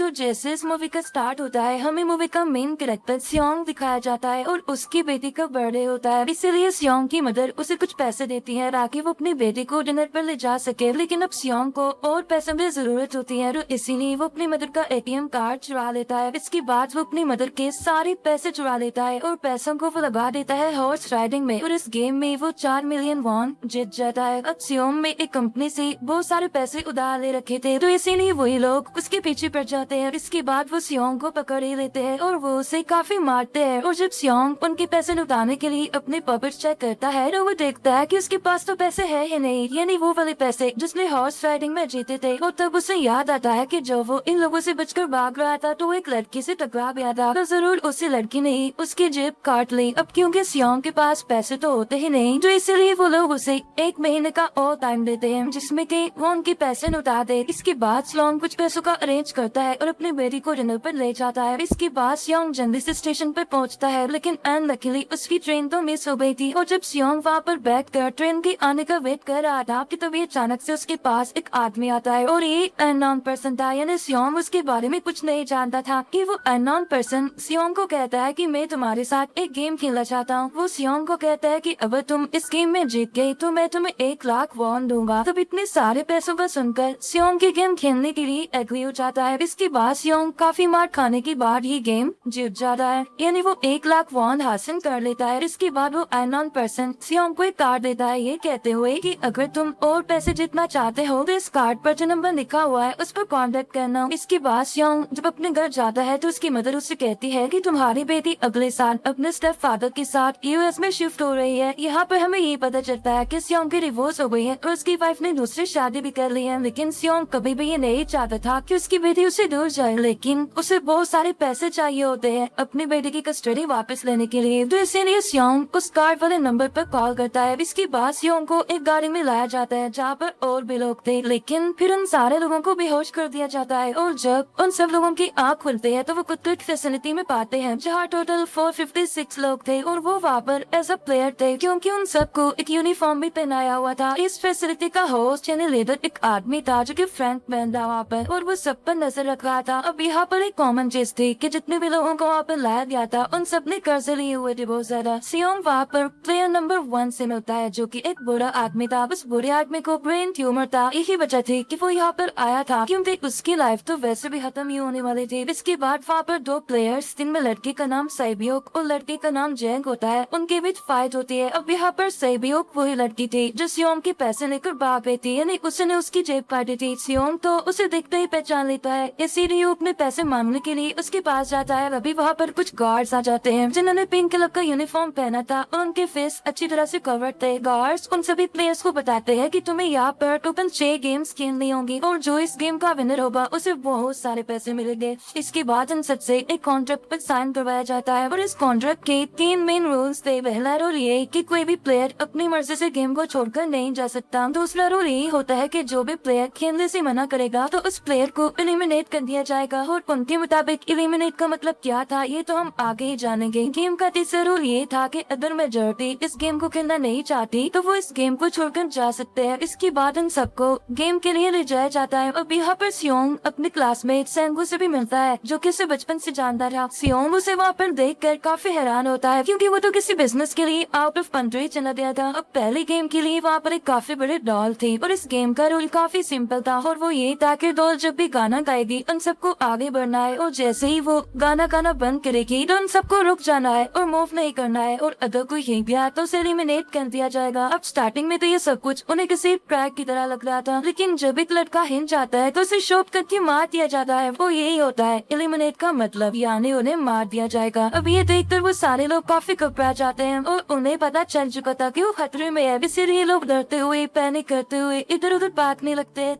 तो जैसे इस मूवी का स्टार्ट होता है हमें मूवी का मेन कैरेक्टर सियोंग दिखाया जाता है और उसकी बेटी का बर्थडे होता है। इसीलिए सियोंग की मदर उसे कुछ पैसे देती है ताकि वो अपनी बेटी को डिनर पर ले जा सके। लेकिन अब सियोंग को और पैसों की जरूरत होती है तो इसीलिए वो अपनी मदर का एटीएम कार्ड चुरा लेता है। इसके बाद वो अपनी मदर के सारे पैसे चुरा लेता है और पैसों को वो लगा देता है हॉर्स राइडिंग में और इस गेम में वो 4 मिलियन वॉन जीत जाता है। अब सियोंग में एक कंपनी से बहुत सारे पैसे उधार ले रखे थे तो इसीलिए वही लोग उसके पीछे पड़ जाते हैं। इसके बाद वो सियोंग को पकड़ ही लेते हैं और वो उसे काफी मारते हैं। और जब सियोंग उनके पैसे लौटाने के लिए अपने पॉकेट चेक करता है तो वो देखता है कि उसके पास तो पैसे है ही नहीं, यानी वो वाले पैसे जिसने हॉर्स राइडिंग में जीते थे। और तब उसे याद आता है कि जब वो इन लोगों से बचकर भाग रहा था तो एक लड़की से टकरा गया था, तो जरूर उसी लड़की ने उसकी जेब काट ली। अब क्योंकि सियोंग के पास पैसे तो होते ही नहीं तो इसलिए वो लोग उसे 1 महीने का और टाइम देते हैं जिसमें कि वो उनके पैसे लौटा दे। इसके बाद सियोंग कुछ पैसों का अरेंज करता है और अपने बेटी को डिनर पर ले जाता है। इसके बाद सियोंग जल्दी से स्टेशन पर पहुंचता है लेकिन अनलकीली उसकी ट्रेन तो मिस हो गई थी। और जब सियोंग वहाँ पर बैठकर ट्रेन के आने का वेट कर रहा था कि तभी अचानक से उसके पास एक आदमी आता है और ये अननोन पर्सन था, यानी सियोंग उसके बारे में कुछ नहीं जानता था कि वो अननोन पर्सन सियोंग को कहता है कि मैं तुम्हारे साथ एक गेम खेलना चाहता हूँ। वो सियोंग को कहता है कि अगर तुम इस गेम में जीत गई तो मैं तुम्हें 1 लाख वॉन दूंगा। तब इतने सारे पैसों का सुनकर सियोंग की गेम खेलने के लिए एग्री हो जाता है। इसके बाद सियोंग काफी मार खाने के बाद ही गेम जीत जाता है, यानी वो 1 लाख वॉन हासिल कर लेता है। इसके बाद वो अननोन पर्सन सियोंग को एक कार्ड देता है ये कहते हुए कि अगर तुम और पैसे जीतना चाहते हो तो इस कार्ड पर जो नंबर लिखा हुआ है उस पर कॉन्टेक्ट करना। इसके बाद सियोंग जब अपने घर जाता है तो उसकी मदर उससे कहती है कि तुम्हारी बेटी अगले साल अपने स्टेप फादर के साथ यूएस में शिफ्ट हो रही है। यहाँ पर हमें ये पता चलता है कि सियोंग की डिवोर्स हो गई है और उसकी वाइफ ने दूसरी शादी भी कर ली है। लेकिन सियोंग कभी भी ये नहीं चाहता था कि उसकी बेटी उससे दूर जाए, लेकिन उसे बहुत सारे पैसे चाहिए होते हैं अपनी बेटी की कस्टडी वापस लेने के लिए। तो इसीलिए सियोंग उस कार्ड वाले नंबर पर कॉल करता है। इसके बाद सियोंग को एक गाड़ी में लाया जाता है जहाँ पर और भी लोग थे, लेकिन फिर उन सारे लोगों को बेहोश कर दिया जाता है। और जब उन सब लोगों की आँख खुलती है तो वो कुछ फैसिलिटी में पाते हैं जहाँ टोटल 456 लोग थे और वो वहाँ पर एज अ प्लेयर थे क्योंकि उन सबको एक यूनिफॉर्म भी पहनाया हुआ था। इस फैसिलिटी का होस्ट यानी लीडर एक आदमी था जो कि फ्रैंक मैन था वहाँ पर और वो सब पर नजर रख रहा था। अब यहाँ पर एक कॉमन चीज थी कि जितने भी लोगों को वहाँ पर लाया गया था उन सब ने कर्जे लिए हुए थे बहुत ज्यादा। सियोंग वहाँ पर प्लेयर नंबर 1 से मिलता है जो कि एक बुरा आदमी था। उस बुरे आदमी को ब्रेन ट्यूमर था, यही वजह थी कि वो यहाँ पर आया था क्योंकि उसकी लाइफ तो वैसे भी खत्म ही होने वाली थी। इसके बाद वहाँ पर 2 प्लेयर्स जिनमें लड़के का नाम सैबियोक और लड़के का नाम जेंग होता है उनके बीच फाइट होती है। अब यहाँ पर सैबियोक वही लड़की थी जो सियोंग के पैसे लेकर भाग गई थी, यानी उसने उसकी जेब काटी थी। सियोंग तो उसे देखते ही पहचान लेता है, इसीलिए वो अपने पैसे मांगने के लिए उसके पास जाता है। अभी वहाँ पर कुछ गार्ड्स आ जाते हैं जिन्होंने पिंक कलर का यूनिफॉर्म पहना था और उनके फेस अच्छी तरह से कवर्ड थे। गार्ड्स उन सभी प्लेयर्स को बताते हैं कि तुम्हें यहाँ पर टोटल 6 गेम्स खेलनी होंगी और जो इस गेम का विनर होगा उसे बहुत सारे पैसे मिलेंगे। इसके बाद उन सबसे एक कॉन्ट्रैक्ट पर साइन करवाया जाता है और इस कॉन्ट्रैक्ट के 3 मेन रूल्स थे। पहला रूल ये कि कोई भी प्लेयर अपनी मर्जी से गेम को छोड़कर नहीं जा सकता। दूसरा रूल यही होता है कि जो भी प्लेयर खेलने से मना करेगा तो उस प्लेयर को एलिमिनेट कर दिया जाएगा। और उनके मुताबिक एलिमिनेट का मतलब क्या था ये तो हम आगे ही जानेंगे। गेम का तीसरा रूल ये था कि अगर मेजॉरिटी इस गेम को खेलना नहीं चाहती तो वो इस गेम को छोड़कर जा सकते हैं। इसके बाद उन सबको गेम के लिए ले जाया जाता है। अब यहाँ पर सियोंग अपने क्लासमेट सेंगू से भी मिलता है जो कि उसे बचपन से जानता था। सियोंग उसे वहाँ पर देखकर काफी हैरान होता है क्योंकि वो तो किसी बिजनेस के लिए आउट ऑफ कंट्री चला गया था। अब पहले गेम के लिए वहाँ पर एक काफी बड़ी डॉल थी और इस गेम का रूल काफी सिंपल था और वो ये था कि डॉल जब भी गाना गाएगी उन सबको आगे बढ़ना है और जैसे ही वो गाना गाना बंद करेगी तो उन सबको रुक जाना है और मूव नहीं करना है और अगर कोई हिल गया तो उसे एलिमिनेट कर दिया जाएगा। अब स्टार्टिंग में तो ये सब कुछ उन्हें किसी ट्रैक की तरह लग रहा था, लेकिन जब एक लड़का हिल जाता है तो उसे शॉट करके मार दिया जाता है। वो यही होता है एलिमिनेट का मतलब, यानी उन्हें मार दिया जाएगा। अब ये देखकर वो सारे लोग काफी घबरा जाते हैं और उन्हें पता चल चुका था कि वो खतरे में है, इसीलिए लोग डरते हुए पैनिक करते हुए इधर उधर भागने लगते हैं।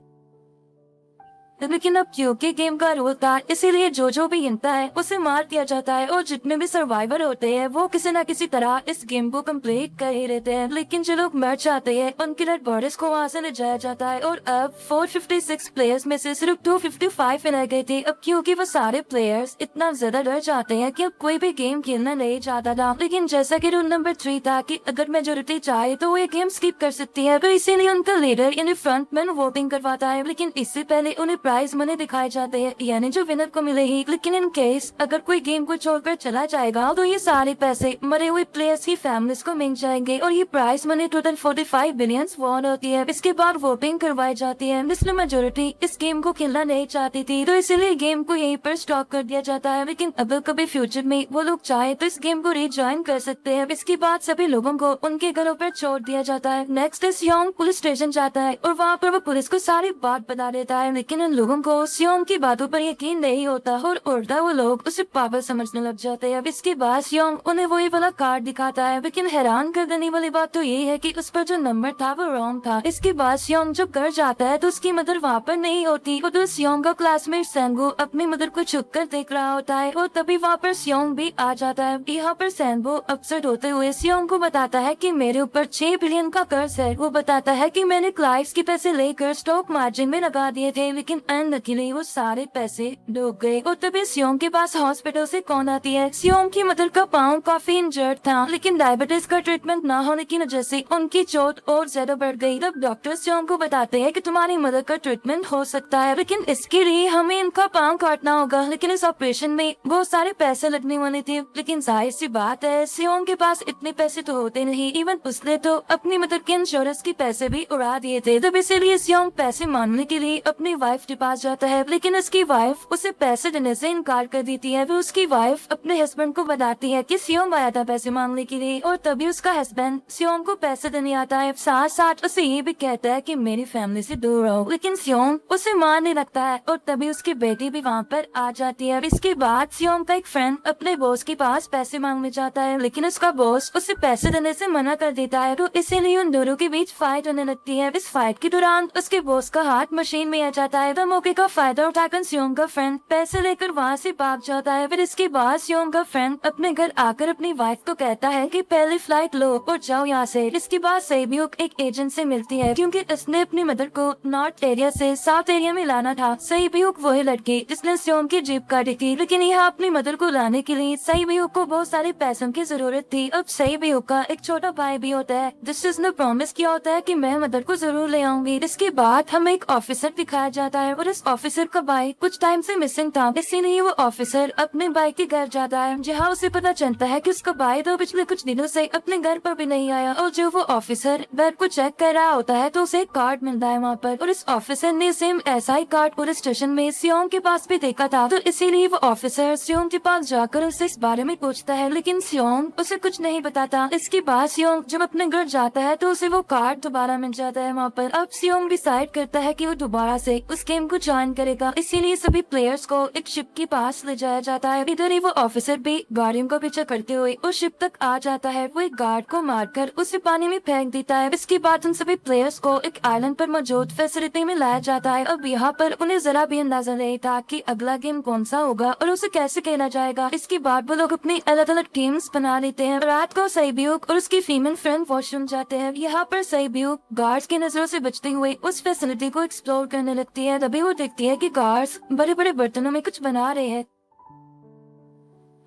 लेकिन अब क्योंकि गेम का रूल था इसीलिए जो भी गिनता है उसे मार दिया जाता है और जितने भी सर्वाइवर होते हैं वो किसी न किसी तरह इस गेम को कंप्लीट कर ही रहते हैं। लेकिन जो लोग मर जाते हैं उनके डेड बॉडीज को वहाँ से ले जाया जाता है और अब 456 प्लेयर्स में से सिर्फ 255 रह गए थे। अब क्योंकि वो सारे प्लेयर्स इतना ज्यादा डर जाते हैं कि अब कोई भी गेम खेलना नहीं चाहता था। लेकिन जैसा कि रूल नंबर 3 था कि अगर मेजोरिटी चाहे तो वो ये गेम स्किप कर सकती है, तो इसीलिए उनका लीडर यानी फ्रंटमैन वोटिंग करवाता है। लेकिन इससे पहले उन्हें प्राइज मनी दिखाए जाते हैं, यानी जो विनर को मिलेगी। लेकिन इन केस अगर कोई गेम को छोड़कर चला जाएगा तो ये सारे पैसे मरे हुए प्लेयर्स की फैमिलीज को मिल जाएंगे और ये prize money total 45 billion won होती है। इसके बाद वोटिंग करवाई जाती है, जिसमें मेजोरिटी इस गेम को खेलना नहीं चाहती थी, तो इसीलिए गेम को यहीं पर स्टॉप कर दिया जाता है। लेकिन अगर कभी फ्यूचर में वो लोग चाहे तो इस गेम को रिज्वाइन कर सकते हैं। इसके बाद सभी लोगों को उनके घरों पर छोड़ दिया जाता है। नेक्स्ट सियोंग पुलिस स्टेशन जाता है और वहाँ पर वो पुलिस को सारी बात बता देता है, लेकिन उन लोगों को सियोंग की बातों पर यकीन नहीं होता और उल्टा वो लोग उसे पागल समझने लग जाते हैं। इसके बाद सियोंग उन्हें वही वाला कार्ड दिखाता है, लेकिन हैरान कर देने वाली बात तो ये है कि उस पर जो नंबर था वो रॉन्ग था। इसके बाद सियोंग जब घर जाता है तो उसकी मदर वहाँ पर नहीं होती और तो सियोंग का क्लासमेट सेंगू अपनी मदर को छुप कर देख रहा होता है और तभी वहाँ पर सियोंग भी आ जाता है। यहाँ पर सेंगू अपसेट होते हुए सियोंग को बताता है कि मेरे ऊपर 6 बिलियन का कर्ज है। वो बताता है कि मैंने क्लाइंट्स के पैसे लेकर स्टॉक मार्जिन में लगा दिए थे, लेकिन अनलकीली वो सारे पैसे डूब गए। और तभी सियोंग के पास हॉस्पिटल से कॉल आती है। सियोंग की मदर का पाँव काफी इंजर्ड था, लेकिन डायबिटीज का ट्रीटमेंट न होने की वजह से उनकी चोट और ज्यादा बढ़ गई। तब डॉक्टर सियोंग को बताते हैं कि तुम्हारी मदर का ट्रीटमेंट हो सकता है, लेकिन इसके लिए हमें इनका पाँव काटना होगा। लेकिन इस ऑपरेशन में बहुत सारे पैसे लगने वाले थे, लेकिन जाहिर सी बात है सियोंग के पास इतने पैसे तो होते नहीं। इवन उसने तो अपनी मदर के इंश्योरेंस के पैसे भी उड़ा दिए थे। तब इसीलिए सियोंग पैसे मांगने के लिए अपनी वाइफ के पास जाता है, लेकिन उसकी वाइफ उसे पैसे देने से इनकार कर देती है। फिर उसकी वाइफ अपने हस्बैंड को बताती है कि सियोंग आया था पैसे मांगने के लिए और तभी उसका हस्बैंड सियोंग को पैसे देने आता है। साथ साथ उसे ये भी कहता है कि मेरी फैमिली से दूर रहो, लेकिन सियोंग उसे मारने लगता है और तभी उसकी बेटी भी वहाँ पर आ जाती है। इसके बाद सियोंग का एक फ्रेंड अपने बॉस के पास पैसे मांगने जाता है, लेकिन उसका बॉस उसे पैसे देने से मना कर देता है, तो इसीलिए उन दोनों के बीच फाइट होने लगती है। इस फाइट के दौरान उसके बॉस का हाथ मशीन में आ जाता है, तो मौके का फायदा उठाकर सियोंग का फ्रेंड पैसे लेकर वहाँ से भाग जाता है। फिर इसके बाद सियोंग का फ्रेंड अपने घर आकर अपनी वाइफ को कहता है कि पहली फ्लाइट लो और जाओ यहाँ से। इसके बाद सेबियोक एक एजेंट से मिलती है, क्योंकि उसने अपनी मदर को नॉर्थ एरिया से साउथ एरिया में लाना था। सेबियोक वही लड़की जिसने सियोंग की जीप काटी थी, लेकिन यहाँ अपनी मदर को लाने के लिए सेबियोक को बहुत सारे पैसों की जरूरत थी। अब सेबियोक का एक छोटा भाई भी होता है, जिससे उसने प्रॉमिस किया होता है कि मैं मदर को जरूर ले आऊंगी। इसके बाद हमें एक ऑफिसर दिखाया जाता है और इस ऑफिसर का भाई कुछ टाइम से मिसिंग था, इसीलिए वो ऑफिसर अपने भाई के घर जाता है, जहाँ उसे पता चलता है कि उसका भाई तो पिछले कुछ दिनों से अपने घर पर भी नहीं आया। और जो वो ऑफिसर घर को चेक कर रहा होता है तो उसे एक कार्ड मिलता है वहाँ पर, और इस ऑफिसर ने सेम ऐसा ही कार्ड पुलिस स्टेशन में सियोंग के पास भी देखा था, तो इसीलिए वो ऑफिसर सियोंग के पास जाकर उससे इस बारे में पूछता है, लेकिन सियोंग उसे कुछ नहीं बताता। इसके बाद सियोंग जब अपने घर जाता है तो उसे वो कार्ड दोबारा मिल जाता है वहाँ पर। अब सियोंग डिसाइड करता है कि वो दोबारा से उस गेम को ज्वाइन करेगा, इसीलिए सभी प्लेयर्स को एक शिप के पास ले जाया जाता है। इधर ही वो ऑफिसर भी गाड़ियों का पीछा करते हुए उस शिप तक आ जाता है। वो एक गार्ड को मारकर उसे पानी में फेंक देता है। इसके बाद उन सभी प्लेयर्स को एक आइलैंड पर मौजूद फैसिलिटी में लाया जाता है। अब यहाँ पर उन्हें जरा भी अंदाजा नहीं था कि अगला गेम कौन सा होगा और उसे कैसे खेला जाएगा। इसके बाद वो लोग अपनी अलग अलग टीम्स बना लेते हैं। रात को सेबियोक और उसकी फीमेल फ्रेंड वॉशरूम जाते हैं। यहाँ पर सेबियोक गार्ड्स की नजरों से बचते हुए उस फैसिलिटी को एक्सप्लोर करने लगती है। तभी वो देखती है कि गार्ड्स बड़े बड़े बर्तनों में कुछ बना रहे हैं,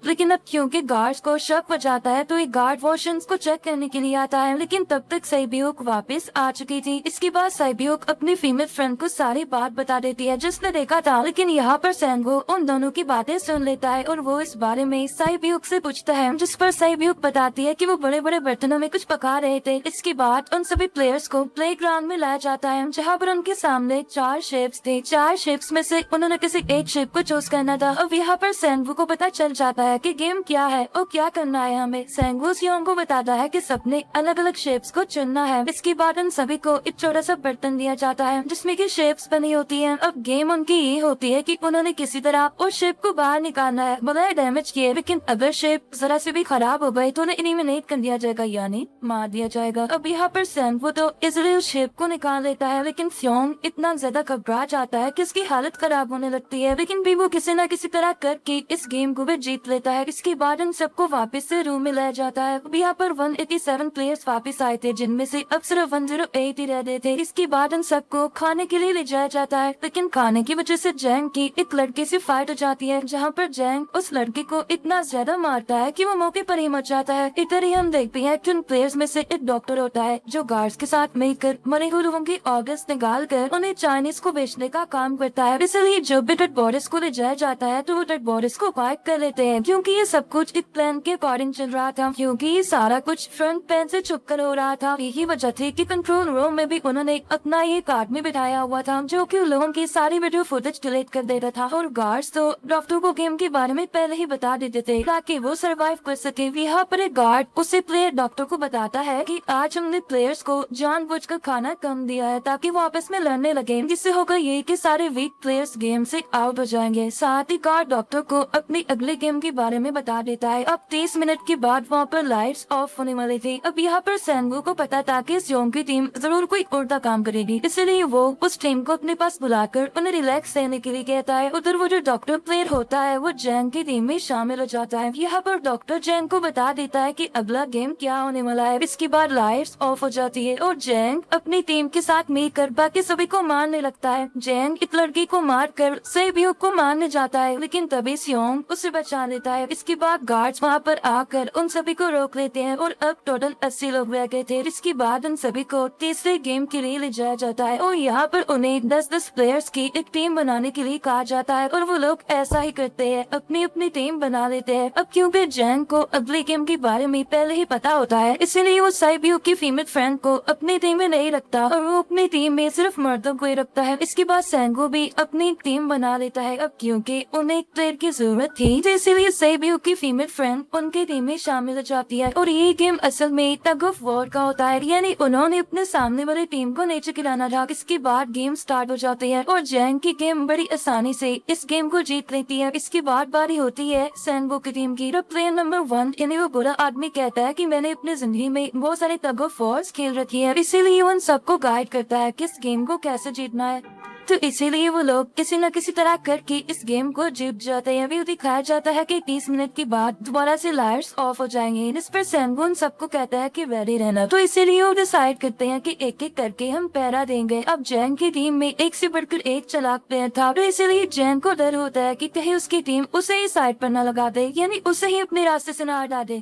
लेकिन अब क्योंकि गार्ड्स को शक हो जाता है तो एक गार्ड वॉशरूम्स को चेक करने के लिए आता है, लेकिन तब तक सेबियोक वापस आ चुकी थी। इसके बाद सेबियोक अपनी फीमेल फ्रेंड को सारी बात बता देती है जिसने देखा था, लेकिन यहाँ पर सेंगो उन दोनों की बातें सुन लेता है और वो इस बारे में सेबियोक से पूछता है, जिस पर सेबियोक बताती है कि वो बड़े बड़े बर्तनों में कुछ पका रहे थे। इसके बाद उन सभी प्लेयर्स को प्लेग्राउंड में लाया जाता है, जहाँ पर उनके सामने 4 शेप्स थे। 4 शेप्स में से उन्होंने किसी एक शेप को चूज करना था। अब यहाँ पर सेंगो को पता चल जाता है कि गेम क्या है और क्या करना है हमें। सेंगो सियोंग को बताता है कि सबने अलग अलग शेप्स को चुनना है। इसके बाद उन सभी को एक छोटा सा बर्तन दिया जाता है जिसमें की शेप्स बनी होती हैं। अब गेम उनकी ये होती है कि उन्होंने किसी तरह उस शेप को बाहर निकालना है बगैर डैमेज किए, लेकिन अगर शेप जरा से भी खराब हो गई तो उन्हें इलिमिनेट कर दिया जाएगा, यानी मार दिया जाएगा। अब यहाँ पर सेंगो तो इसलिए उस शेप को निकाल लेता है, लेकिन सियोंग इतना ज्यादा घबरा जाता है कि उसकी हालत खराब होने लगती है, लेकिन भी वो किसी न किसी तरह करके इस गेम को भी जीत लेता होता है। इसके बाद इन सबको वापस से रूम में लाया जाता है। अब यहाँ पर 187 प्लेयर्स वापस आए थे, जिनमें से अब सिर्फ 108 ही रह गए थे। इसके बाद इन सबको खाने के लिए ले जाया जाता है, लेकिन खाने की वजह से जैंग की एक लड़के से फाइट हो जाती है, जहाँ पर जैंग उस लड़के को इतना ज्यादा मारता है कि वो मौके पर ही मर जाता है। इधर ही हम देखते हैं कि उन प्लेयर्स में से एक डॉक्टर होता है जो गार्ड्स के साथ मिलकर मरे हुए लोगों की ऑर्गन्स निकाल कर उन्हें चाइनीज को बेचने का काम करता है। इसलिए जब भी डेड बॉडीज को ले जाया जाता है तो वो डेड बॉडीज को पैक कर लेते हैं, क्योंकि ये सब कुछ एक प्लान के अकॉर्डिंग चल रहा था, क्योंकि ये सारा कुछ फ्रंट पेन से छुप कर हो रहा था। यही वजह थी कि कंट्रोल रूम में भी उन्होंने अपना ये कार्ड में बिठाया हुआ था, जो कि लोगों की सारी वीडियो फुटेज डिलीट कर देता था। और गार्ड्स तो डॉक्टर को गेम के बारे में पहले ही बता देते थे ताकि वो सरवाइव कर सके। यहाँ पर एक गार्ड उसे प्लेयर डॉक्टर को बताता है कि आज हमने प्लेयर्स को जानबूझकर खाना कम दिया है ताकि वो आपस में लड़ने लगे, जिससे होगा ये कि सारे वीक प्लेयर्स गेम से आउट हो जाएंगे। साथ ही गार्ड डॉक्टर को अपनी अगले गेम के बारे में बता देता है। अब 30 मिनट के बाद वहाँ पर लाइट्स ऑफ होने वाली थी। अब यहाँ पर सैंगो को पता था कि इस जोन की टीम जरूर कोई उल्टा काम करेगी, इसलिए वो उस टीम को अपने पास बुलाकर उन्हें रिलैक्स देने के लिए कहता है। उधर वो जो डॉक्टर प्लेयर होता है वो जैंग की टीम में शामिल हो जाता है। यहाँ पर डॉक्टर जैंग को बता देता है कि अगला गेम क्या होने वाला है। इसके बाद लाइट्स ऑफ हो जाती है और जैंग अपनी टीम के साथ मिलकर बाकी सभी को मारने लगता है। जैंग एक लड़की को मारकर सेबियो को मारने जाता है, लेकिन तभी सियोंग उसे बचा लेता है। इसके बाद गार्ड्स वहाँ पर आकर उन सभी को रोक लेते हैं और अब टोटल 80 लोग रह गए थे। इसके बाद उन सभी को तीसरे गेम के लिए ले जाया जाता है और यहाँ पर उन्हें 10-10 प्लेयर्स की एक टीम बनाने के लिए कहा जाता है और वो लोग ऐसा ही करते हैं, अपनी अपनी टीम बना लेते हैं। अब क्योंकि जैंग को अगले गेम के बारे में पहले ही पता होता है, इसलिए वो साइबियो की फीमेल फ्रेंड को अपनी टीम में नहीं रखता और वो अपनी टीम में सिर्फ मर्दों को ही रखता है। इसके बाद सैंगो भी अपनी टीम बना लेता है। अब क्योंकि उन्हें एक प्लेयर की जरूरत थी, तो इसीलिए साइबियो की फीमेल फ्रेंड उनकी टीम में शामिल हो जाती है और ये गेम असल में टग ऑफ वॉर का होता है, यानी उन्होंने अपने सामने वाली टीम को नीचे गिराना था। इसके बाद गेम स्टार्ट हो जाती है और जैंग की टीम बड़ी आसानी से इस गेम को जीत लेती है। इसके बाद बारी होती है सैंगो की टीम की। प्लेयर नंबर 1 यानी वो बुरा आदमी कहता है कि मैंने अपनी जिंदगी में बहुत सारे टग ऑफ वॉर्स खेल रखी है, इसीलिए उन सबको गाइड करता है कि इस गेम को कैसे जीतना है। तो इसीलिए वो लोग किसी न किसी तरह करके इस गेम को जीत जाते हैं। अभी दिखाया जाता है कि 30 मिनट के बाद दोबारा से लाइट्स ऑफ हो जाएंगे। इस पर सैंगो सबको कहता है कि रेडी रहना, तो इसीलिए वो डिसाइड करते हैं कि एक एक करके हम पहरा देंगे। अब जैंग की टीम में एक से बढ़कर एक चालाक प्लेयर था, तो इसीलिए जैंग को डर होता है कि कहीं उसकी टीम उसे ही साइड पर न लगा दे, यानी उसे ही अपने रास्ते से न हटा दे।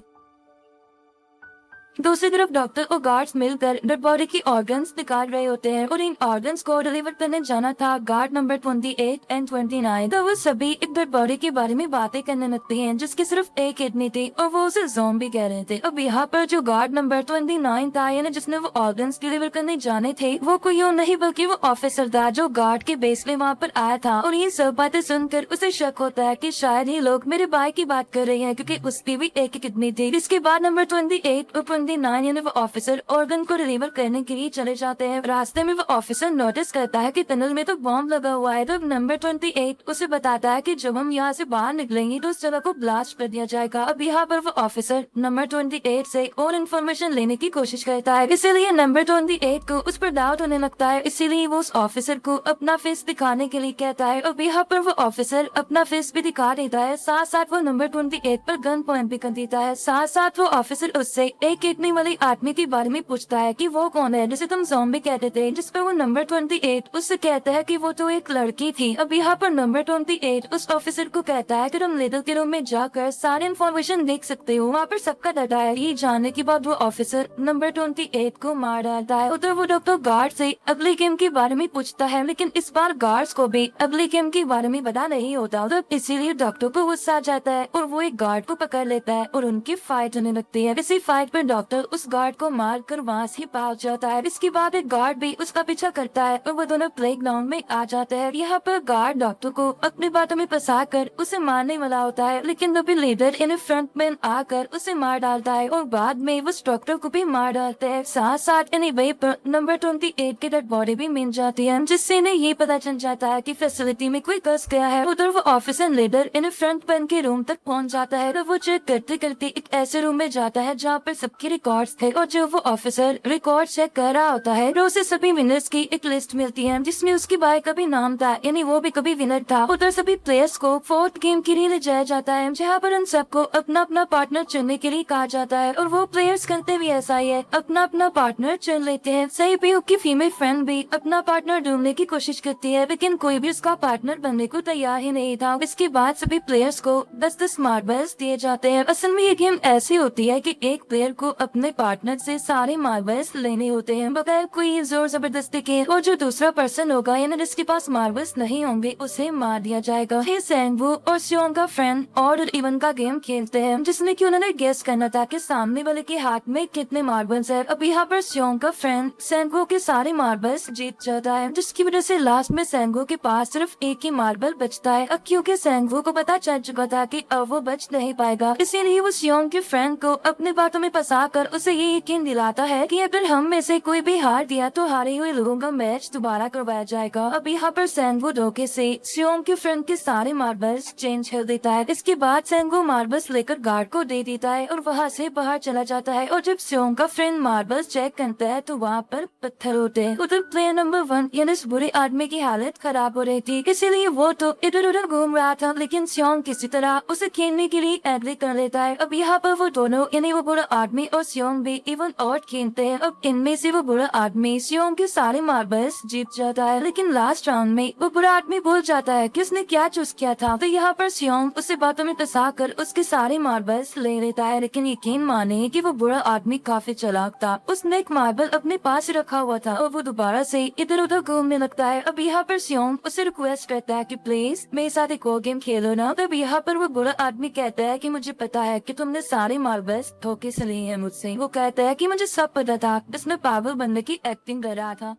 दूसरी तरफ डॉक्टर और गार्ड्स मिलकर डेड बॉडी की ऑर्गन्स निकाल रहे होते हैं और इन ऑर्गन्स को डिलीवर करने जाना था गार्ड नंबर 28 एंड 29। तो वो सभी एक डेड बॉडी के बारे में बातें करने लगते हैं जिसकी सिर्फ एक किडनी थी और वो उसे ज़ॉम्बी कह रहे थे। अब यहाँ पर जो गार्ड नंबर 29 था, यानी जिसने वो ऑर्गन्स डिलीवर करने जाने थे, वो कोई और नहीं बल्कि वो ऑफिसर था जो गार्ड के बेस में वहाँ पर आया था। और ये सब बातें सुनकर उसे शक होता है कि शायद ये लोग मेरे भाई की बात कर रहे हैं, क्योंकि उसकी भी एक ही किडनी थी। इसके बाद नंबर 28 और 29 यानी वो ऑफिसर ऑर्गन को डिलीवर करने के लिए चले जाते हैं। रास्ते में वो ऑफिसर नोटिस करता है कि टनल में तो बॉम्ब लगा हुआ है। तो नंबर 28 उसे बताता है कि जब हम यहाँ से बाहर निकलेंगे तो उस जगह को ब्लास्ट कर दिया जाएगा। अब यहाँ पर वो ऑफिसर नंबर 28 से और इन्फॉर्मेशन लेने की कोशिश करता है, इसीलिए नंबर 28 को उस पर डाउट होने लगता है। इसीलिए वो उस ऑफिसर को अपना फेस दिखाने के लिए कहता है। अब यहाँ पर वो ऑफिसर अपना फेस भी दिखा देता है, साथ साथ वो नंबर 28 पर गन पॉइंट भी कर देता है। साथ साथ वो ऑफिसर उससे एक किडनी वाली आदमी के बारे में पूछता है कि वो कौन है जिसे तुम ज़ॉम्बी कहते थे, जिस पर वो नंबर 28 उससे कहता है कि वो तो एक लड़की थी। अब यहाँ पर नंबर 28 उस ऑफिसर को कहता है कि तुम लिटिल के रूम में जाकर सारी इन्फॉर्मेशन देख सकते हो, वहाँ पर सबका डाटा है। ये जानने के बाद वो ऑफिसर नंबर 28 को मार डालता है। उधर वो डॉक्टर गार्ड से अगले गेम के बारे में पूछता है, लेकिन इस बार गार्ड्स को भी अगले गेम के बारे में पता नहीं होता। तो इसीलिए डॉक्टर को गुस्सा आ जाता है और वो एक गार्ड को पकड़ लेता है और उनकी फाइट होने लगती है। इसी फाइट में डॉक्टर उस गार्ड को मारकर वहाँ से भाग जाता है। इसके बाद एक गार्ड भी उसका पीछा करता है और वो दोनों प्लेग्राउंड में आ जाते हैं। यहाँ पर गार्ड डॉक्टर को अपनी बातों में फंसा कर उसे मारने वाला होता है, लेकिन तभी लीडर इन फ्रंटमैन आकर उसे मार डालता है और बाद में उस डॉक्टर को भी मार डालते हैं। साथ साथ इन वे पर नंबर 28 की डेड बॉडी भी मिल जाती है, जिससे इन्हें ये पता चल जाता है कि फैसिलिटी में कोई घुस गया है। उधर वो ऑफिसर लीडर इन फ्रंटमैन के रूम तक पहुँच जाता है। तो वो चेक करते करते एक ऐसे रूम में जाता है जहाँ पर सबकी रिकॉर्ड्स थे और जो वो ऑफिसर रिकॉर्ड चेक कर रहा होता है तो उसे सभी विनर्स की एक लिस्ट मिलती है जिसमें उसकी बाय का भी नाम था, यानी वो भी कभी विनर था। उधर सभी प्लेयर्स को फोर्थ गेम के लिए ले जाया जाता है जहाँ पर उन सबको अपना अपना पार्टनर चुनने के लिए कहा जाता है और वो प्लेयर्स करते भी ऐसा ही है, अपना अपना पार्टनर चुन लेते हैं। सही भी की फीमेल फ्रेंड भी अपना पार्टनर ढूंढने की कोशिश करती है लेकिन कोई भी उसका पार्टनर बनने को तैयार ही नहीं था। इसके बाद सभी प्लेयर्स को 10-10 मार्बल्स दिए जाते हैं। असल में ये गेम ऐसी होती है कि एक प्लेयर को अपने पार्टनर से सारे मार्बल्स लेने होते हैं बगैर कोई जोर जबरदस्ती के, और जो दूसरा पर्सन होगा यानी जिसके पास मार्बल्स नहीं होंगे उसे मार दिया जाएगा। हे सेंगवू और सियोंग का फ्रेंड और इवन का गेम खेलते हैं जिसमें कि उन्होंने गेस करना था कि सामने वाले के हाथ में कितने मार्बल्स है। अब यहाँ पर सियोंग का फ्रेंड सेंगवू के सारे मार्बल्स जीत जाता है जिसकी वजह से लास्ट में सेंगवू के पास सिर्फ एक ही मार्बल बचता है। अब क्योंकि सेंगवू को पता चल चुका था कि अब वो बच नहीं पाएगा, इसीलिए वो सियोंग के फ्रेंड को अपने बातों में फंसा कर उसे ये यकीन दिलाता है कि अगर हम में से कोई भी हार दिया तो हारे हुए लोगों का मैच दोबारा करवाया जाएगा। अब यहाँ पर सेंगवू धोखे से सियोंग के फ्रेंड के सारे मार्बल्स चेंज कर देता है। इसके बाद सेंगवू मार्बल्स लेकर गार्ड को दे देता है और वहाँ से बाहर चला जाता है। और जब सियोंग का फ्रेंड मार्बल्स चेक करता है तो वहाँ पर पत्थर होते हैं। उधर प्लेयर नंबर 1 यानी इस बुरे आदमी की हालत खराब हो रही थी, इसीलिए वो तो इधर उधर घूम रहा था लेकिन सियोंग किसी तरह उसे खेलने के लिए एग्री कर लेता है। अब यहाँ पर वो दोनों यानी वो बुरा आदमी और सियोंग भी इवन और खेलते हैं। अब इनमें से वो बुरा आदमी सियोंग के सारे मार्बल्स जीत जाता है लेकिन लास्ट राउंड में वो बुरा आदमी भूल जाता है कि उसने क्या चूज किया था। तो यहाँ पर सियोंग उसे बातों में फंसा कर उसके सारे मार्बल्स ले लेता है, लेकिन यकीन माने कि वो बुरा आदमी काफी चालाक था। उसने एक मार्बल अपने पास ही रखा हुआ था और वो दोबारा से इधर उधर घूमने लगता है। अब यहाँ पर सियोंग उसे रिक्वेस्ट करता है कि प्लीज मेरे साथ एक और गेम खेलो ना। तब यहाँ पर वो बुरा आदमी कहता है कि मुझे पता है कि तुमने सारे मार्बल्स धोखे से लिए हैं मुझसे। वो कहता है कि मुझे सब पता था, बस मैं पागल बनने की एक्टिंग कर रहा था।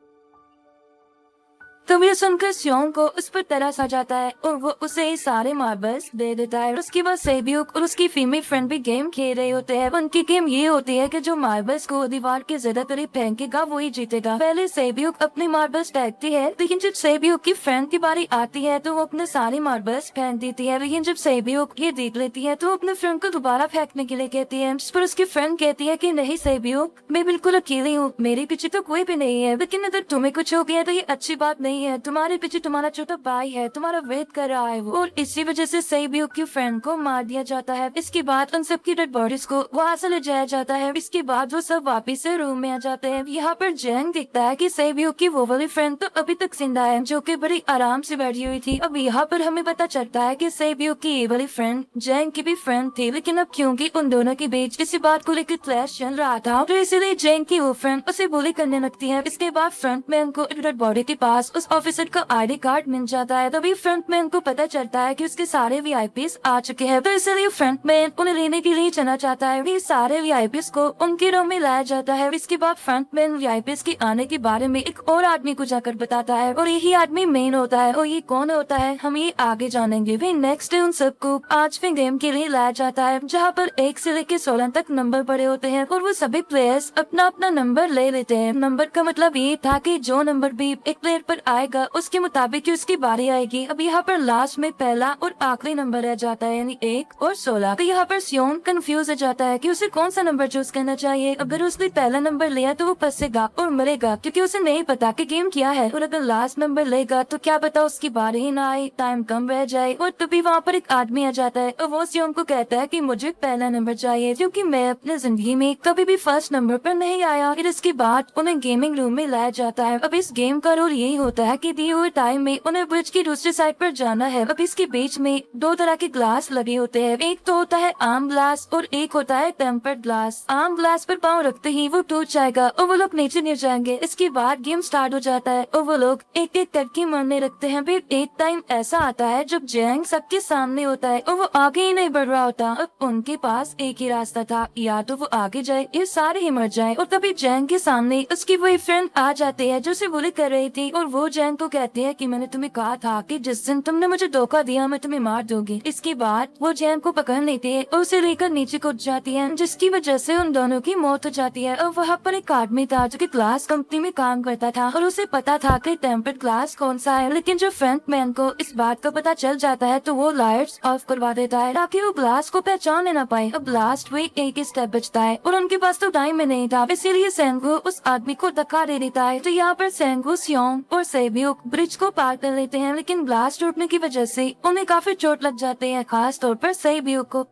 तो ये सुनकर सियोंग को उस पर तरस आ जाता है और वो उसे सारे मार्बल्स दे देता है। उसके बाद सेबियुक और उसकी फीमेल फ्रेंड भी गेम खेल रहे होते हैं। उनकी गेम ये होती है कि जो मार्बल्स को दीवार के ज्यादा करीब फेंकेगा वही जीतेगा। पहले सेबियुक अपने मार्बल्स फेंकती है लेकिन जब सेबियुक की फ्रेंड की बारी आती है तो वो अपने सारे मार्बल्स फेंक देती है। लेकिन जब सेबियुक ये देख लेती है तो वो अपने फ्रेंड को दोबारा फेंकने के लिए कहती है, जिस पर उसकी फ्रेंड कहती है कि नहीं सेबियुक, मैं बिल्कुल अकेली हूँ, मेरे पीछे तो कोई भी नहीं है, लेकिन अगर तुम्हें कुछ हो गया तो ये अच्छी बात नहीं है, तुम्हारे पीछे तुम्हारा छोटा भाई है, तुम्हारा वेट कर रहा है वो। और इसी वजह से सेबियुक की फ्रेंड को मार दिया जाता है। इसके बाद उन सबकी डेड बॉडीज को वहाँ से ले जाया जाता है। इसके बाद वो सब वापिस से रूम में आ जाते हैं। यहाँ पर जैंग दिखता है कि सेबियुक की वो वाली फ्रेंड तो अभी तक जिंदा है जो कि बड़ी आराम से बैठी हुई थी। अब यहाँ पर हमें पता चलता है कि सेबियुक की ये वाली फ्रेंड जैंग की भी फ्रेंड थी, लेकिन अब क्योंकि उन दोनों के बीच किसी बात को लेकर क्लैश चल रहा था तो इसलिए जैंग की वो फ्रेंड उसे बुली करने लगती है। इसके बाद फ्रंटमैन को डेड बॉडी के पास उस ऑफिसर का आईडी कार्ड मिल जाता है। तभी फ्रंटमैन को पता चलता है कि उसके सारे वीआईपीस आ चुके हैं, तो इसलिए फ्रंटमैन उन्हें लेने के लिए चला जाता है। ये सारे वीआईपीस को उनके रूम में लाया जाता है। इसके बाद फ्रंटमैन वीआईपीस के आने के बारे में एक और आदमी को जाकर बताता है और यही आदमी मेन होता है। और ये कौन होता है हम ये आगे जानेंगे। फिर नेक्स्ट डे उन सबको 5वें गेम के लिए लाया जाता है जहाँ पर 1 से लेकर 16 तक नंबर पड़े होते हैं और वो सभी प्लेयर्स अपना अपना नंबर ले लेते हैं। नंबर का मतलब ये था कि जो नंबर भी एक प्लेयर पर आएगा उसके मुताबिक उसकी बारी आएगी। अब यहाँ पर लास्ट में पहला और आखिरी नंबर रह जाता है यानी 1 और 16। तो यहाँ पर सियोंग कंफ्यूज हो जाता है कि उसे कौन सा नंबर चूज करना चाहिए। अगर उसने पहला नंबर लिया तो वो फंसेगा और मरेगा क्योंकि उसे नहीं पता कि गेम क्या है, और अगर लास्ट नंबर लेगा तो क्या पता उसकी बारी ही ना आए, टाइम कम रह जाए। और तभी वहाँ पर एक आदमी आ जाता है और वो सियोंग को कहता है कि मुझे पहला नंबर चाहिए क्योंकि मैं अपने जिंदगी में कभी भी फर्स्ट नंबर पर नहीं आया। फिर इसके बाद उन्हें गेमिंग रूम में लाया जाता है। अब इस गेम का रूल यही होता है कि दिए हुए टाइम में उन्हें ब्रिज की दूसरी साइड पर जाना है। अब इसके बीच में 2 तरह के ग्लास लगे होते हैं, एक तो होता है आर्म ग्लास और एक होता है टेम्पर्ड ग्लास। आर्म ग्लास पर पाँव रखते ही वो टूट जाएगा और वो लोग नीचे गिर जाएंगे। इसके बाद गेम स्टार्ट हो जाता है और वो लोग एक एक करके मरने लगते हैं। फिर एक टाइम ऐसा आता है जब जैंग सबके सामने होता है और वो आगे ही नहीं बढ़ रहा होता। अब उनके पास एक ही रास्ता था, या तो वो आगे जाए या सारे ही मर जाए। और तभी जैंग के सामने उसकी वही फ्रेंड आ जाती है जो उसे बुली कर रही थी और वो जैंग को कहती है कि मैंने तुम्हें कहा था कि जिस दिन तुमने मुझे धोखा दिया मैं तुम्हें मार दूंगी। इसके बाद वो जैंग को पकड़ लेती है और उसे लेकर नीचे कूद जाती है, जिसकी वजह से उन दोनों की मौत हो जाती है। और वहाँ पर एक आदमी था जो कि ग्लास कंपनी में काम करता था और उसे पता था कि टेम्पर्ड ग्लास कौन सा है, लेकिन जब फ्रंटमैन को इस बात का पता चल जाता है तो वो लाइट्स ऑफ करवा देता है ताकि वो ग्लास को पहचान ना पाए। अब लास्ट वीक एक ही स्टेप बचता है और उनके पास तो टाइम में नहीं था, इसीलिए सेंगू उस आदमी को धक्का दे देता है। तो यहाँ पर सेंगू, सियोंग और सेब्यूक ब्रिज को पार कर लेते हैं, लेकिन ग्लास टूटने की वजह से उन्हें काफी चोट लग जाती है, खास तौर पर सेब्यूक को।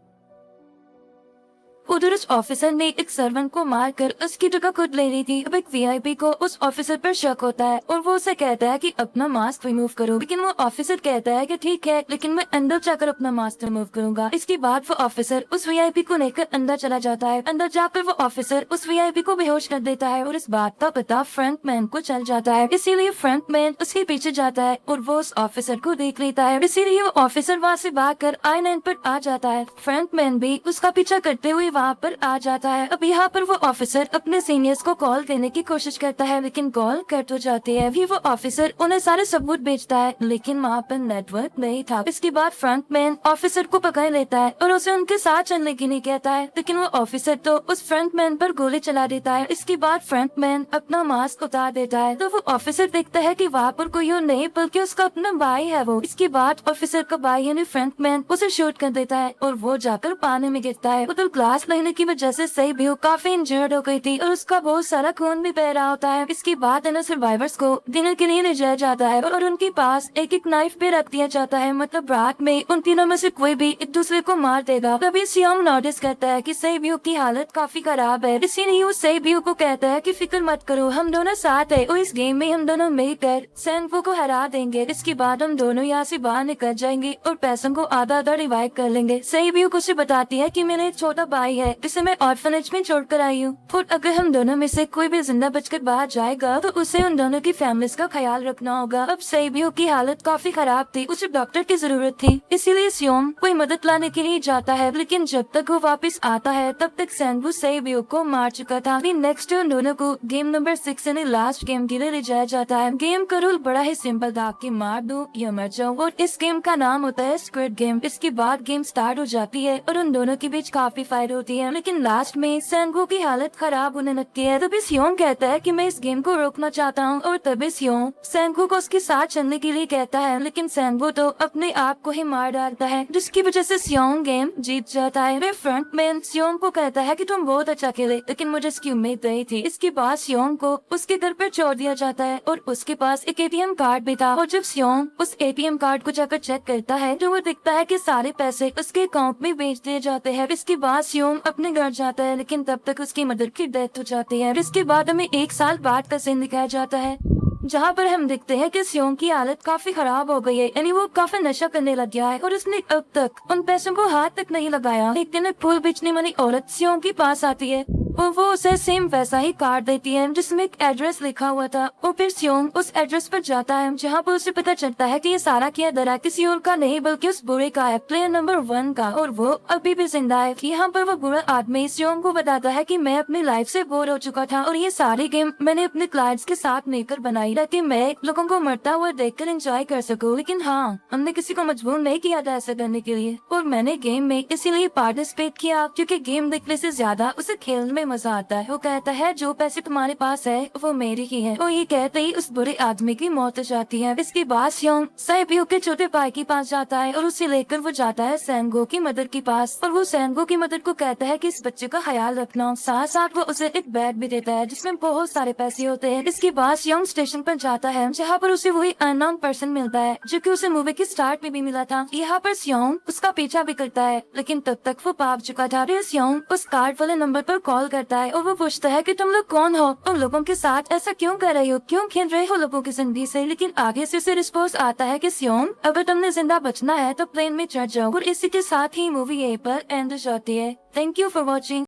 उधर उस ऑफिसर ने एक सर्वेंट को मारकर उसकी जगह खुद ले ली थी। अब एक वीआईपी को उस ऑफिसर पर शक होता है और वो उसे कहता है कि अपना मास्क रिमूव करो, लेकिन वो ऑफिसर कहता है कि ठीक है, लेकिन मैं अंदर जाकर अपना मास्क रिमूव करूंगा। इसके बाद वो ऑफिसर उस वीआईपी को लेकर अंदर चला जाता है। अंदर जाकर वो ऑफिसर उस वीआईपी को बेहोश कर देता है और इस बात का पता फ्रंटमैन को चल जाता है, इसीलिए फ्रंटमैन उसके पीछे जाता है और वो उस ऑफिसर को देख लेता है, इसीलिए वो ऑफिसर वहाँ से भागकर I-9 पर आ जाता है। फ्रंटमैन भी उसका पीछा करते हुए वहाँ पर आ जाता है। अब यहाँ पर वो ऑफिसर अपने सीनियर्स को कॉल करने की कोशिश करता है, लेकिन कॉल कट हो जाती है। फिर वो ऑफिसर उन्हें सारे सबूत भेजता है, लेकिन वहाँ पर नेटवर्क नहीं था। इसके बाद फ्रंटमैन ऑफिसर को पकड़ लेता है और उसे उनके साथ चलने के लिए कहता है, लेकिन वो ऑफिसर तो उस फ्रंटमैन पर गोली चला देता है। इसके बाद फ्रंटमैन अपना मास्क उतार देता है तो वो ऑफिसर देखता है कि वहाँ पर कोई और नहीं बल्कि उसका अपना भाई है वो। इसके बाद ऑफिसर का भाई यानी फ्रंटमैन उसे शूट कर देता है और वो जाकर पानी में गिरता है। उधर ग्लास लगने की वजह से सेब्यूक काफी इंजर्ड हो गई थी और उसका बहुत सारा खून भी बह रहा होता है। इसके बाद इन सर्वाइवर्स को डिनर के लिए ले जाया जाता है और उनके पास एक एक नाइफ भी रख दिया जाता है, मतलब रात में उन तीनों में से कोई भी एक दूसरे को मार देगा। तभी सियोंग नोटिस करता है कि सेब्यूक की हालत काफी खराब है, इसीलिए वो सेब्यूक को कहता है कि फिक्र मत करो, हम दोनों साथ है और इस गेम में हम दोनों मिलकर सेंगू को हरा देंगे। इसके बाद हम दोनों यहाँ से बाहर निकल जाएंगे और पैसों को आधा आधा डिवाइड कर लेंगे। सेब्यूक उसे बताती है कि मेरा एक छोटा भाई है, जिसे मैं ऑर्फनेज में छोड़ कर आई हूँ, और अगर हम दोनों में से कोई भी जिंदा बचकर बाहर जाएगा तो उसे उन दोनों की फैमिलीज का ख्याल रखना होगा। अब सेब्यूक की हालत काफी खराब थी, उसे डॉक्टर की जरूरत थी, इसीलिए सियोंग कोई मदद लाने के लिए जाता है, लेकिन जब तक वो वापस आता है तब तक सेंगू सेब्यूक को मार चुका था। नेक्स्ट उन दोनों को गेम नंबर 6 यानी लास्ट गेम के लिए ले जाया जाता है। गेम का रूल बड़ा ही सिंपल था कि मार दो या मर जाओ, और इस गेम का नाम होता है स्क्विड गेम। इसके बाद गेम स्टार्ट हो जाती है और उन दोनों के बीच काफी फाइट होती है, लेकिन लास्ट में सेंगू की हालत खराब होने लगती है। तभी सियोंग कहता है कि मैं इस गेम को रोकना चाहता हूँ, और तभी सियोंग सेंगू को उसके साथ चलने के लिए कहता है, लेकिन सेंगू तो अपने आप को ही मार डालता है, जिसकी वजह से सियोंग गेम जीत जाता है। वे फ्रंटमैन सियोंग को कहता है कि तुम बहुत अच्छा खेले, लेकिन मुझे इसकी उम्मीद नहीं थी। इसके बाद सियोंग को उसके घर पर छोड़ दिया जाता है और उसके पास एक एटीएम कार्ड भी था, और जब सियोंग उस एटीएम कार्ड को जाकर चेक करता है तो वो दिखता है कि सारे पैसे उसके अकाउंट में भेज दिए जाते हैं। इसके बाद सियोंग अपने घर जाता है, लेकिन तब तक उसकी मदर की डेथ हो जाती है। इसके बाद हमें 1 साल बाद का सीन दिखाया जाता है, जहाँ पर हम देखते हैं कि सियोंग की हालत काफी खराब हो गई है, यानी वो काफी नशा करने लग गया है और उसने अब तक उन पैसों को हाथ तक नहीं लगाया। एक दिन एक फूल बेचने वाली औरत सियोंग के पास आती है और वो उसे सेम वैसा ही कार्ड देती है जिसमें एक एड्रेस लिखा हुआ था, और फिर सियोंग उस एड्रेस पर जाता है, जहाँ पर उसे पता चलता है कि ये सारा किया दरा किसी और का नहीं बल्कि उस बुरे का है, प्लेयर नंबर 1 का, और वो अभी भी जिंदा है। यहाँ पर वो बुरा आदमी सियोंग को बताता है कि मैं अपनी लाइफ से बोर हो चुका था और ये सारी गेम मैंने अपने क्लाइंट्स के साथ मिलकर बनाई ताकि मैं लोगों को मरता हुआ देखकर एंजॉय कर सकूं, लेकिन हाँ, हमने किसी को मजबूर नहीं किया था ऐसा करने के लिए, और मैंने गेम में इसीलिए पार्टिसिपेट किया क्योंकि गेम देखने से ज्यादा उसे खेलने में मजा आता है। वो कहता है जो पैसे तुम्हारे पास है वो मेरी ही है, और ये कहते ही उस बुरे आदमी की मौत हो जाती है। इसके बाद सियोंग सेब्यूक के छोटे भाई के पास जाता है और उसे लेकर वो जाता है सेंगू की मदर के पास, और वो सेंगू की मदर को कहता है कि इस बच्चे का ख्याल रखना, साथ साथ वो उसे एक बैग भी देता है जिसमें बहुत सारे पैसे होते हैं। इसके बाद सियोंग स्टेशन पर जाता है, जहाँ पर उसे वही अननोन पर्सन मिलता है जो कि उसे मूवी के स्टार्ट में भी मिला था। यहाँ पर सियोंग उसका पीछा भी करता है, लेकिन तब तक वो भाग चुका था। सियोंग उस कार्ड वाले नंबर पर कॉल करता है और वो पूछता है कि तुम लोग कौन हो और लोगों के साथ ऐसा क्यों कर रहे हो, क्यों खेल रहे हो लोगों की जिंदगी से। लेकिन आगे से उसे रिस्पॉन्स आता है कि सियोंग, अगर तुमने जिंदा बचना है तो प्लेन में चढ़ जाओ, और इसी के साथ ही मूवी यहीं पर एंड हो जाती है। Thank you for watching.